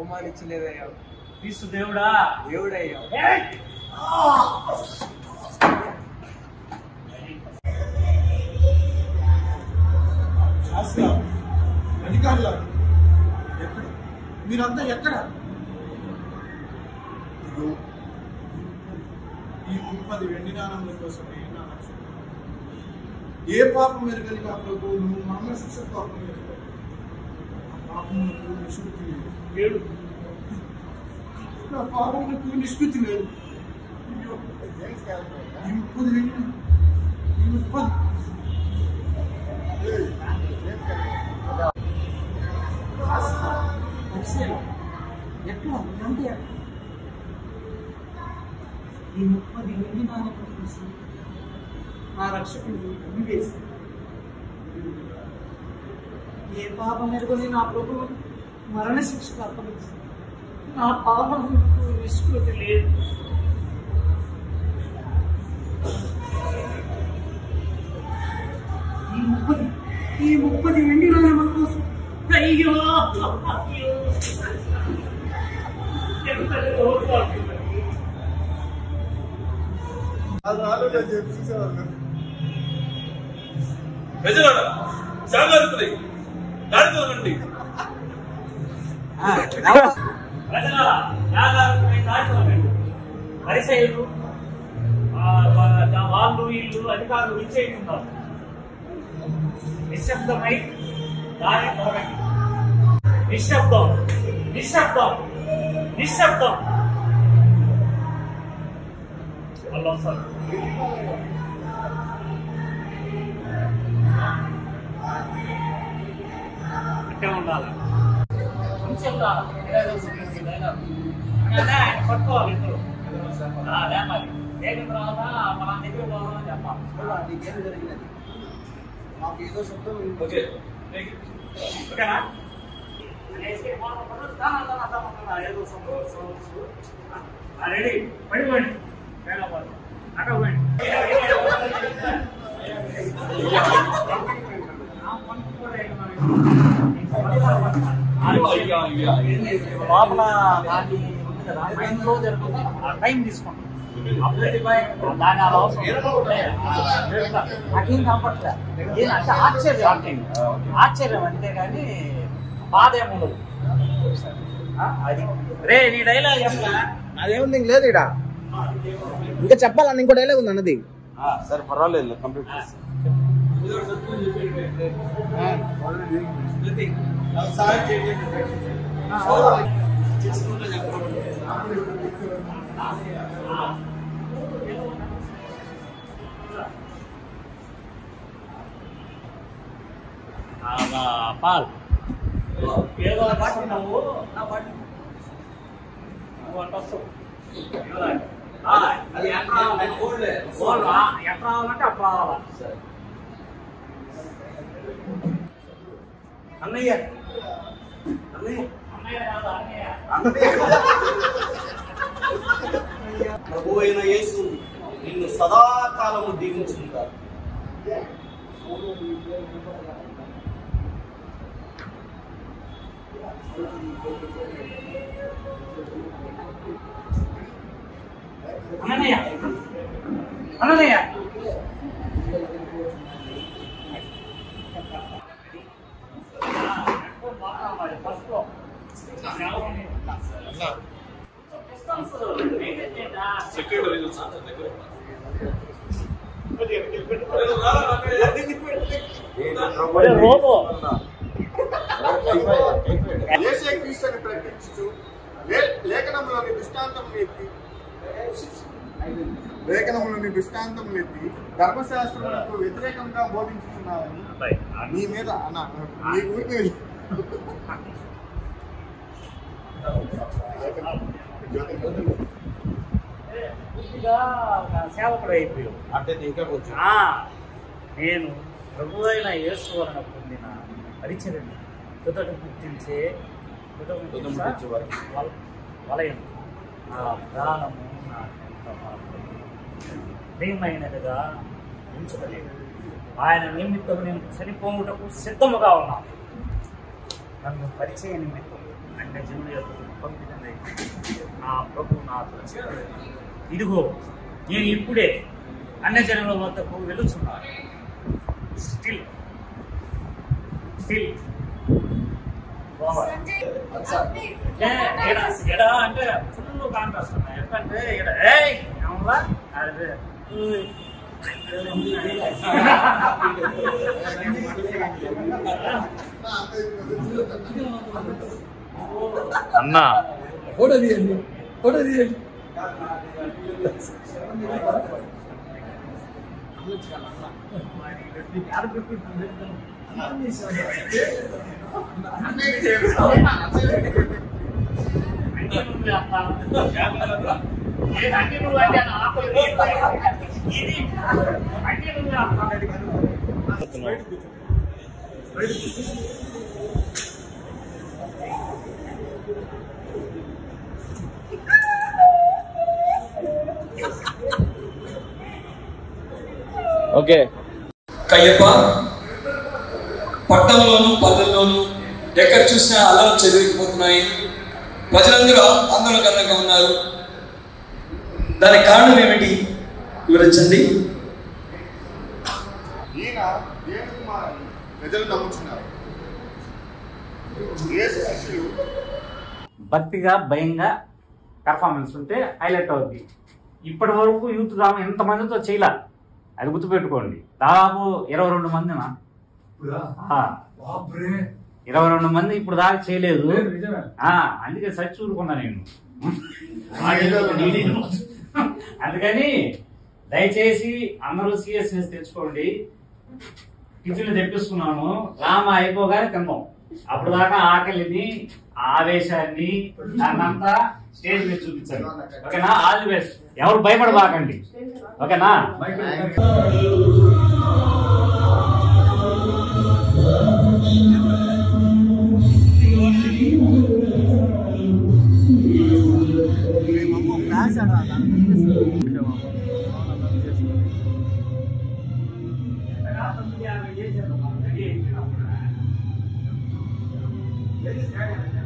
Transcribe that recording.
అవమానించలేదయ్యా. క్రీస్తు దేవుడా దేవుడయ్యా. అధికారులు ఎక్కడ? మీరంతా ఎక్కడ? ఈ 30 వెండి నాణముల కోసమే నా రక్షణ. ఏ పాపం ఎరగని నా ప్రభు నువ్వు మరణ శిక్ష పాపం ఎరగవు. పాపములకు నిష్కృతి లేదు. నా పాపములకు నిష్కృతి లేదు. ఈ 30 వెండి, ఈ 30 ఎక్కడ అంటే ఈ 30 వెండి నాణముల కోసం నా రక్షకుడు వివేసి ఏ పాపం ఎరుగని నా ప్రభు మరణ శిక్షకు అప్పగిస్తుంది. నా పాపములకు నిష్కృతి లేదు. ఈ 30 వెండి నాణముల కోసం అయ్యో ప్రజలారా జాగ్రత్తలై దాడితో రండి. ప్రజలారా జాగ్రత్తలై దాడితో రండి. పరిసయ్యులు వాళ్ళు వీళ్ళు అధికారులు విచ్చేస్తున్నారు. నిశ్శబ్దమై దారి తొలగండి. నిశ్శబ్దం, నిశ్శబ్దం, నిశ్శబ్దం. వాళ్ళు వస్తారు. అంటే ఉండాలి. ఆయన పట్టుకోవాలి ఇద్దరు. లేపాలి. లేని తర్వాత మన దగ్గర పోవాలని చెప్పాలి. నీకేం జరిగినది? మాకు ఏదో శబ్దం ఓకే ఓకేనా? రెడీ పడిపోండి. అక్కడ పోయింది. లోపల మైండ్లో జరుగుతుంది. టైం తీసుకుంటాం. దాని అలా అవసరం నాకేం కనపడలేదు. అంటే ఆశ్చర్యం అంతేగాని బాధ ఏముండదు. అది రే నీ డైలాగ్ చెప్పలా? అదేముంది ఇంక లేదు ఇక్కడ. ఇంకా చెప్పాలన్న ఇంకో డైలాగ్ ఉంది అన్నది. సరే పర్వాలేదు కంప్లీట్ పాల్ ఏదో పాటి నువ్వు నా పాటి నువ్వు అంట వస్తావు. అది ఎట్లా రావాలంటే అప్పుడు రావాలా? అన్నయ్య అన్నయ్య కాదు అన్నయ్య. ప్రభు అయిన యేసు నిన్ను సదాకాలము దీవించుకుంటారు. అన్నయ్య అన్నయ్య సెక్రటరీ రోబో యేసే క్రీస్తుని ప్రకటించుచు లేఖనములోని దృష్టాంతములెత్తి ధర్మశాస్త్రములకు వ్యతిరేకంగా బోధించుతున్నారని నీ మీద నీ ఊరికి పూర్తిగా సేవకుడు అయిపోయావు. అంటే ఇంకా కొంచెం నేను ప్రభు అయిన యేసు వలన పొందిన పరిచర్యను తుదట గుర్తించే వలయం నా ప్రాణము నాకెంత ప్రియమైనదిగా ఉంచలేదు. ఆయన నిమిత్తం నేను చనిపోవుటకు సిద్ధముగా ఉన్నాను. నన్ను పరిచయ నిమిత్తం అంటే జనుల యొక్క పంపిణీ నా ప్రభు నా పరిచయం. ఇదిగో నేను ఇప్పుడే అన్యజనుల వద్దకు వెళుతున్నాను. స్టిల్ ఎడ అంటే ఫుల్ కాంట్రాస్ట్ ఉన్నాయి. ఎందుకంటే ఇక్కడ ఏమన్నా అదే అన్నా ఫోటో తీయండి, ఫోటో తీయండి. ఓకే. కయ్యప్ప పట్టణంలోను పల్లెల్లోనూ ఎక్కడ చూసినా అల్లలు చెదిరిపోతున్నాయి. ప్రజలందరూ ఆందోళనకరంగా ఉన్నారు. దానికి కారణం ఏమిటి వివరించండి. ఈయన దేవుని కుమారుని ప్రజలు నమ్ముతున్నారు. యేసు శిష్యులు భక్తిగా భయంగా పెర్ఫార్మెన్స్ ఉంటే హైలైట్ అవుద్ది. ఇప్పటి వరకు యూత్ డ్రామా ఎంతమందితో చేయలే, అది గుర్తుపెట్టుకోండి. దాదాపు 22 మందినా 22 మంది ఇప్పుడు దాకా చేయలేదు. అందుకే సచ్చి ఊరుకున్నా నేను. అందుకని దయచేసి అందరూ సీరియస్నెస్ తెచ్చుకోండి. టిఫిన్లు తెప్పిస్తున్నాను, డ్రామా అయిపోగానే తిందాం. అప్పుడు దాకా ఆకలిని ఆవేశాన్ని దాన్నంతా స్టేజ్ మీద చూపించండి. ఓకేనా? All the best. ఎవరు భయపడబాకండి. ఓకేనా? Yes,